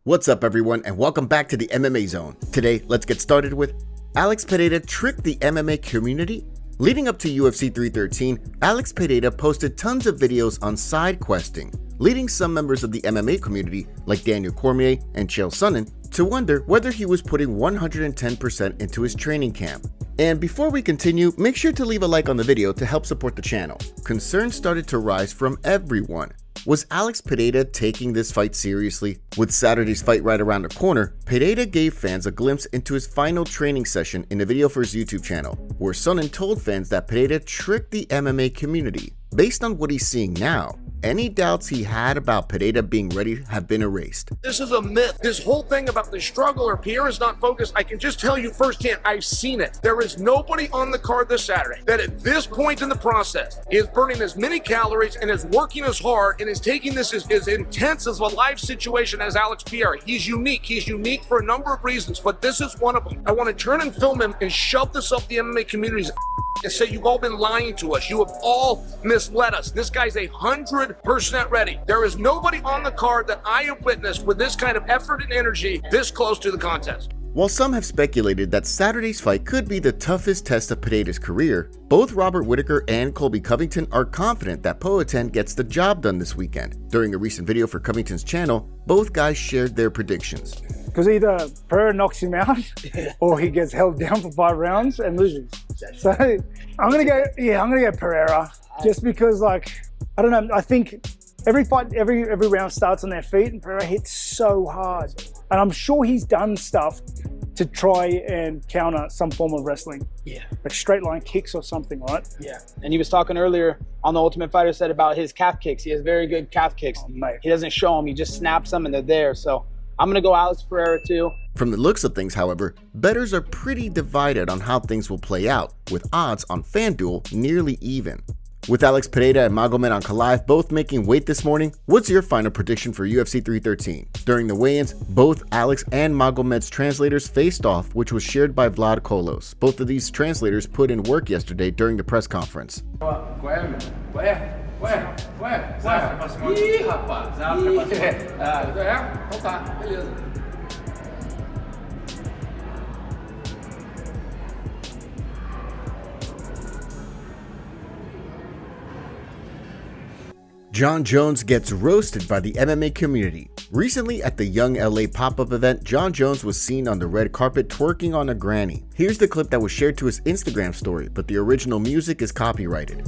What's up everyone and welcome back to the MMA Zone. Today, let's get started with Alex Pereira tricked the MMA community? Leading up to UFC 313, Alex Pereira posted tons of videos on side questing, leading some members of the MMA community like Daniel Cormier and Chael Sonnen to wonder whether he was putting 110% into his training camp. And before we continue, make sure to leave a like on the video to help support the channel. Concerns started to rise from everyone. Was Alex Pereira taking this fight seriously? With Saturday's fight right around the corner, Pereira gave fans a glimpse into his final training session in a video for his YouTube channel, where Sonnen told fans that Pereira tricked the MMA community. Based on what he's seeing now, any doubts he had about Pereira being ready have been erased. This is a myth. This whole thing about the struggle or Pereira's not focused, I can just tell you firsthand, I've seen it. There is nobody on the card this Saturday that at this point in the process is burning as many calories and is working as hard and is taking this as intense as a life situation as Alex Pereira. He's unique. He's unique for a number of reasons, but this is one of them. I want to turn and film him and shove this up the MMA community's and say you've all been lying to us. You have all misled us. This guy's 100% ready. There is nobody on the card that I have witnessed with this kind of effort and energy this close to the contest. While some have speculated that Saturday's fight could be the toughest test of Pereira's career, both Robert Whittaker and Colby Covington are confident that Poatan gets the job done this weekend. During a recent video for Covington's channel, both guys shared their predictions. Because either Pereira knocks him out or he gets held down for 5 rounds and loses. So I'm gonna go Pereira, just because, like, I don't know, I think every fight, every round starts on their feet and Pereira hits so hard. And I'm sure he's done stuff to try and counter some form of wrestling. Yeah. Like straight line kicks or something, right? Yeah. And he was talking earlier on the Ultimate Fighter, said about his calf kicks. He has very good calf kicks. Oh, mate. He doesn't show them, he just snaps them and they're there. So I'm gonna go Alex Pereira too. From the looks of things, however, bettors are pretty divided on how things will play out, with odds on FanDuel nearly even. With Alex Pereira and Magomed Ankalaev both making weight this morning, what's your final prediction for UFC 313? During the weigh-ins, both Alex and Magomed's translators faced off, which was shared by Vlad Kolos. Both of these translators put in work yesterday during the press conference. Jon Jones gets roasted by the MMA community. Recently at the Young LA pop-up event, Jon Jones was seen on the red carpet twerking on a granny. Here's the clip that was shared to his Instagram story, but the original music is copyrighted.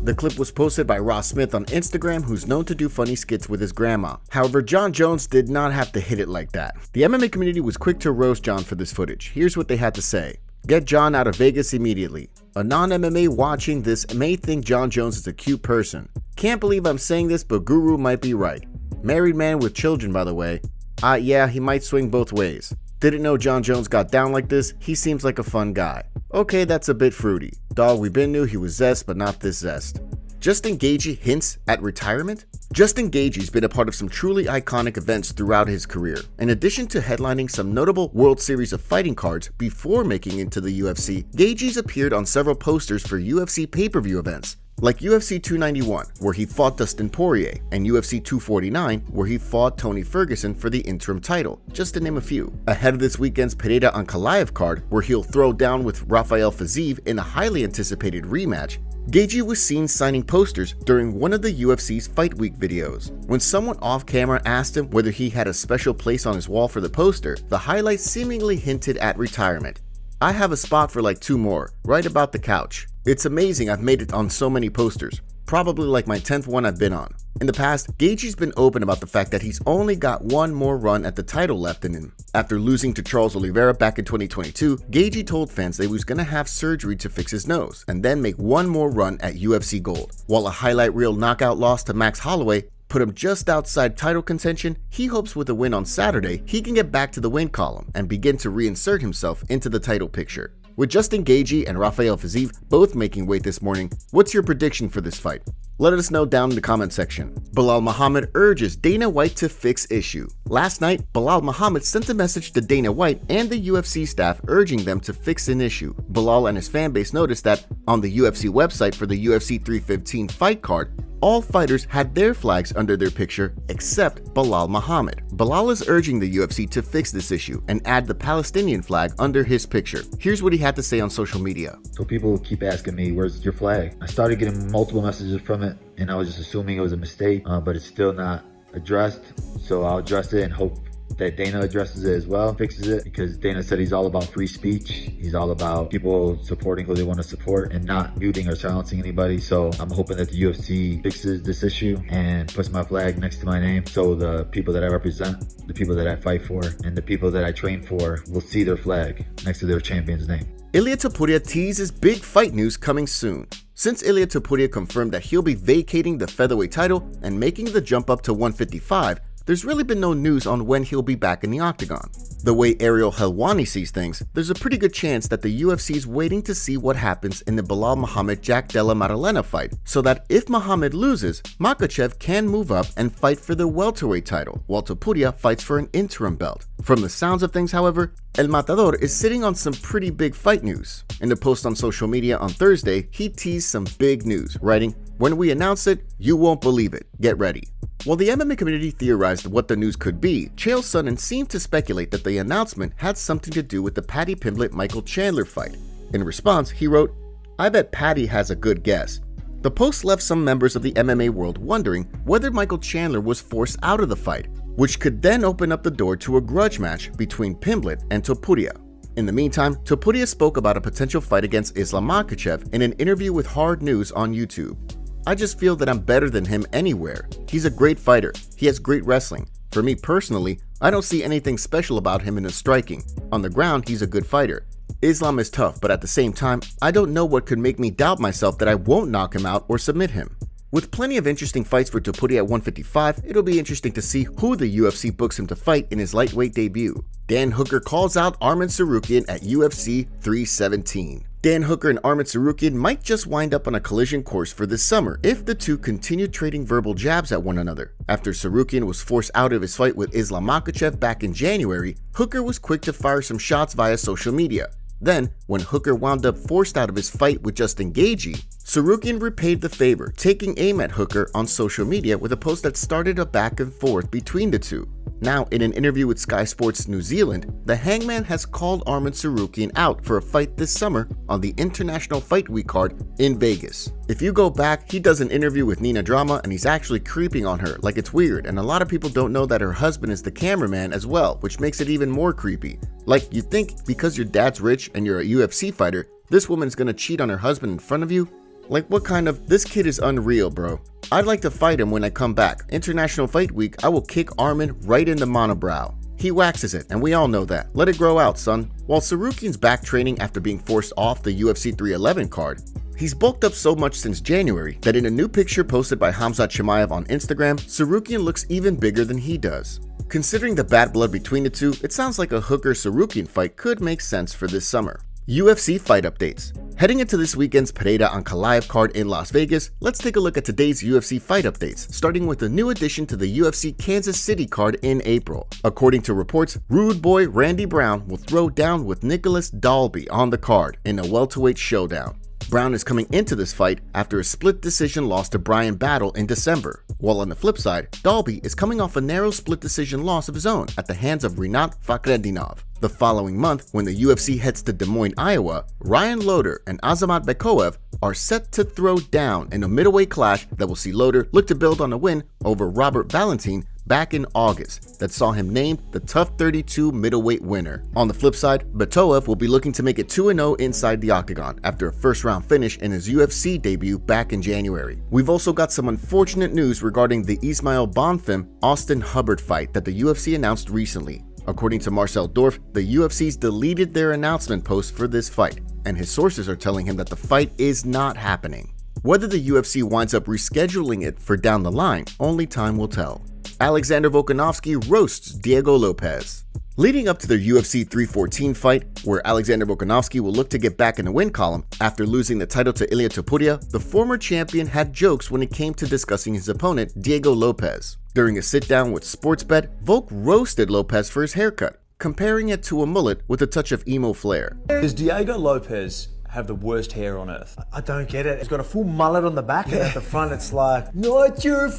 The clip was posted by Ross Smith on Instagram, who's known to do funny skits with his grandma. However, Jon Jones did not have to hit it like that. The MMA community was quick to roast Jon for this footage. Here's what they had to say. Get Jon out of Vegas immediately. A non-MMA watching this may think Jon Jones is a cute person. Can't believe I'm saying this, but Guru might be right. Married man with children, by the way. Yeah, he might swing both ways. Didn't know Jon Jones got down like this. He seems like a fun guy. Okay, that's a bit fruity. Dog, we been knew he was zest, but not this zest. Justin Gaethje hints at retirement? Justin Gaethje's been a part of some truly iconic events throughout his career. In addition to headlining some notable World Series of Fighting cards before making it to the UFC, Gaethje's appeared on several posters for UFC pay-per-view events, like UFC 291, where he fought Dustin Poirier, and UFC 249, where he fought Tony Ferguson for the interim title, just to name a few. Ahead of this weekend's Pereira Ankalaev card, where he'll throw down with Rafael Fiziev in a highly anticipated rematch, Gaethje was seen signing posters during one of the UFC's Fight Week videos. When someone off camera asked him whether he had a special place on his wall for the poster, the highlight seemingly hinted at retirement. I have a spot for like 2 more, right about the couch. It's amazing I've made it on so many posters. Probably like my 10th one I've been on. In the past, Gaethje's been open about the fact that he's only got one more run at the title left in him. After losing to Charles Oliveira back in 2022, Gaethje told fans that he was gonna have surgery to fix his nose and then make one more run at UFC Gold. While a highlight reel knockout loss to Max Holloway put him just outside title contention, he hopes with a win on Saturday, he can get back to the win column and begin to reinsert himself into the title picture. With Justin Gaethje and Rafael Fiziev both making weight this morning, what's your prediction for this fight? Let us know down in the comment section. Belal Muhammad urges Dana White to fix issue. Last night, Belal Muhammad sent a message to Dana White and the UFC staff urging them to fix an issue. Belal and his fanbase noticed that on the UFC website for the UFC 315 fight card, all fighters had their flags under their picture except Belal Muhammad. Belal is urging the UFC to fix this issue and add the Palestinian flag under his picture. Here's what he had to say on social media. So people keep asking me, where's your flag? I started getting multiple messages from it and I was just assuming it was a mistake, but it's still not addressed. So I'll address it and hope that Dana addresses it as well, fixes it, because Dana said he's all about free speech. He's all about people supporting who they want to support and not muting or silencing anybody. So I'm hoping that the UFC fixes this issue and puts my flag next to my name so the people that I represent, the people that I fight for, and the people that I train for will see their flag next to their champion's name. Ilia Topuria teases big fight news coming soon. Since Ilia Topuria confirmed that he'll be vacating the featherweight title and making the jump up to 155, there's really been no news on when he'll be back in the octagon. The way Ariel Helwani sees things, there's a pretty good chance that the UFC is waiting to see what happens in the Belal Muhammad-Jack Della Maddalena fight, so that if Muhammad loses, Makhachev can move up and fight for the welterweight title, while Topuria fights for an interim belt. From the sounds of things, however, El Matador is sitting on some pretty big fight news. In a post on social media on Thursday, he teased some big news, writing, "When we announce it, you won't believe it. Get ready." While the MMA community theorized what the news could be, Chael Sonnen seemed to speculate that the announcement had something to do with the Paddy Pimblett-Michael Chandler fight. In response, he wrote, "I bet Paddy has a good guess." The post left some members of the MMA world wondering whether Michael Chandler was forced out of the fight, which could then open up the door to a grudge match between Pimblett and Topuria. In the meantime, Topuria spoke about a potential fight against Islam Makhachev in an interview with Hard News on YouTube. "I just feel that I'm better than him anywhere. He's a great fighter. He has great wrestling. For me personally, I don't see anything special about him in his striking. On the ground, he's a good fighter. Islam is tough, but at the same time, I don't know what could make me doubt myself that I won't knock him out or submit him." With plenty of interesting fights for Topuria at 155, it'll be interesting to see who the UFC books him to fight in his lightweight debut. Dan Hooker calls out Arman Tsarukyan at UFC 317. Dan Hooker and Arman Tsarukyan might just wind up on a collision course for this summer if the two continue trading verbal jabs at one another. After Tsarukyan was forced out of his fight with Islam Makhachev back in January, Hooker was quick to fire some shots via social media. Then, when Hooker wound up forced out of his fight with Justin Gaethje, Tsarukyan repaid the favor, taking aim at Hooker on social media with a post that started a back and forth between the two. Now, in an interview with Sky Sports New Zealand, the Hangman has called Arman Tsarukyan out for a fight this summer on the International Fight Week card in Vegas. If you go back, he does an interview with Nina Drama and he's actually creeping on her like it's weird, and a lot of people don't know that her husband is the cameraman as well, which makes it even more creepy. Like, you think because your dad's rich and you're a UFC fighter, this woman is gonna cheat on her husband in front of you? Like, what kind of, this kid is unreal, bro. I'd like to fight him when I come back. International Fight Week, I will kick Arman right in the monobrow. He waxes it, and we all know that. Let it grow out, son. While Tsarukyan's back training after being forced off the UFC 311 card, he's bulked up so much since January that in a new picture posted by Khamzat Chimaev on Instagram, Tsarukyan looks even bigger than he does. Considering the bad blood between the two, it sounds like a Hooker-Tsarukyan fight could make sense for this summer. UFC fight updates. Heading into this weekend's Pereira Ankalaev card in Las Vegas, let's take a look at today's UFC fight updates, starting with the new addition to the UFC Kansas City card in April. According to reports, Rude Boy Randy Brown will throw down with Nicholas Dalby on the card in a welterweight showdown. Brown is coming into this fight after a split decision loss to Brian Battle in December, while on the flip side, Dalby is coming off a narrow split decision loss of his own at the hands of Rinat Fakhretdinov. The following month, when the UFC heads to Des Moines, Iowa, Ryan Loder and Azamat Bekoev are set to throw down in a middleweight clash that will see Loder look to build on a win over Robert Valentin back in August that saw him named the TUF 32 middleweight winner. On the flip side, Bekoev will be looking to make it 2-0 inside the octagon after a first-round finish in his UFC debut back in January. We've also got some unfortunate news regarding the Ismail Bonfim-Austin Hubbard fight that the UFC announced recently. According to Marcel Dorf, the UFC's deleted their announcement post for this fight, and his sources are telling him that the fight is not happening. Whether the UFC winds up rescheduling it for down the line, only time will tell. Alexander Volkanovski roasts Diego Lopes. Leading up to their UFC 314 fight, where Alexander Volkanovski will look to get back in the win column after losing the title to Ilia Topuria, the former champion had jokes when it came to discussing his opponent, Diego Lopes. During a sit-down with Sportsbet, Volk roasted Lopes for his haircut, comparing it to a mullet with a touch of emo flair. Does Diego Lopes have the worst hair on earth? I don't get it. He's got a full mullet on the back, and at the front it's like, not your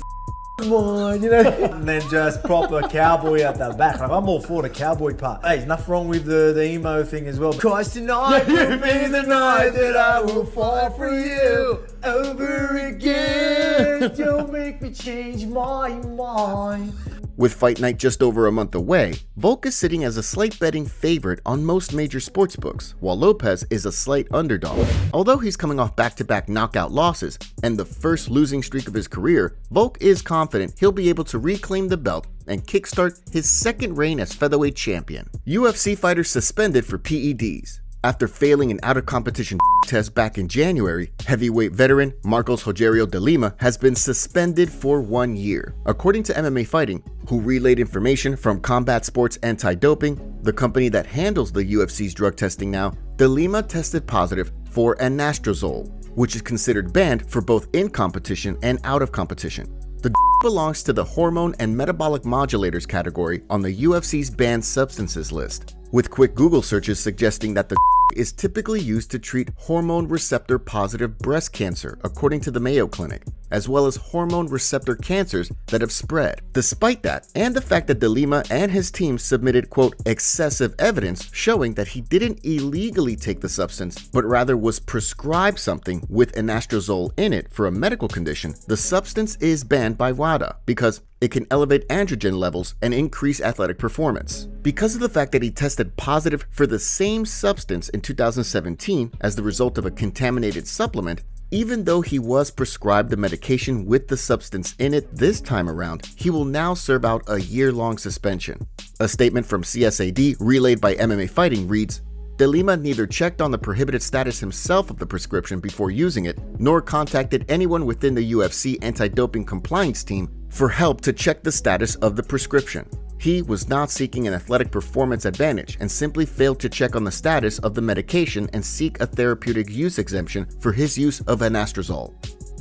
one, you know? And then just proper cowboy at the back. Like, I'm all for the cowboy part. Hey, there's nothing wrong with the emo thing as well. Because tonight will be the night that I will fall for you over again. Don't make me change my mind. With Fight Night just over a month away, Volk is sitting as a slight betting favorite on most major sportsbooks, while Lopes is a slight underdog. Although he's coming off back-to-back knockout losses and the first losing streak of his career, Volk is confident he'll be able to reclaim the belt and kickstart his second reign as featherweight champion. UFC fighters suspended for PEDs. After failing an out-of-competition test back in January, heavyweight veteran Marcos Rogerio de Lima has been suspended for 1 year. According to MMA Fighting, who relayed information from Combat Sports Anti-Doping, the company that handles the UFC's drug testing now, de Lima tested positive for anastrozole, which is considered banned for both in competition and out of competition. The belongs to the hormone and metabolic modulators category on the UFC's banned substances list, with quick Google searches suggesting that the is typically used to treat hormone receptor positive breast cancer, according to the Mayo Clinic, as well as hormone receptor cancers that have spread. Despite that, and the fact that de Lima and his team submitted, quote, excessive evidence showing that he didn't illegally take the substance, but rather was prescribed something with anastrozole in it for a medical condition, the substance is banned by WADA because it can elevate androgen levels and increase athletic performance. Because of the fact that he tested positive for the same substance in 2017 as the result of a contaminated supplement, even though he was prescribed the medication with the substance in it this time around, he will now serve out a year-long suspension. A statement from CSAD relayed by MMA Fighting reads, De Lima neither checked on the prohibited status himself of the prescription before using it, nor contacted anyone within the UFC anti-doping compliance team for help to check the status of the prescription. He was not seeking an athletic performance advantage and simply failed to check on the status of the medication and seek a therapeutic use exemption for his use of anastrozole.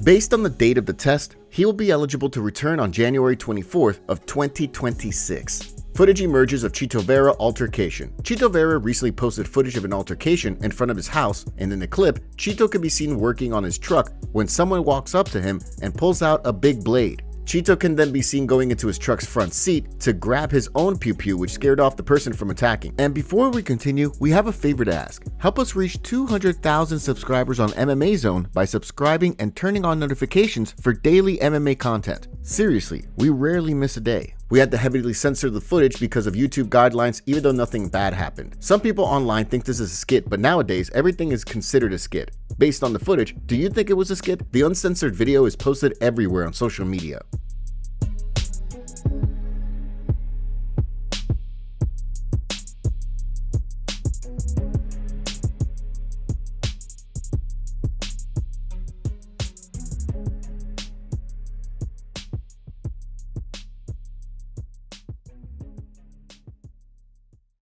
Based on the date of the test, he will be eligible to return on January 24th of 2026. Footage emerges of Chito Vera altercation. Chito Vera recently posted footage of an altercation in front of his house, and in the clip, Chito can be seen working on his truck when someone walks up to him and pulls out a big blade. Chito can then be seen going into his truck's front seat to grab his own pew-pew, which scared off the person from attacking. And before we continue, we have a favor to ask. Help us reach 200,000 subscribers on MMA Zone by subscribing and turning on notifications for daily MMA content. Seriously, we rarely miss a day. We had to heavily censor the footage because of YouTube guidelines, even though nothing bad happened. Some people online think this is a skit, but nowadays everything is considered a skit. Based on the footage, do you think it was a skit? The uncensored video is posted everywhere on social media.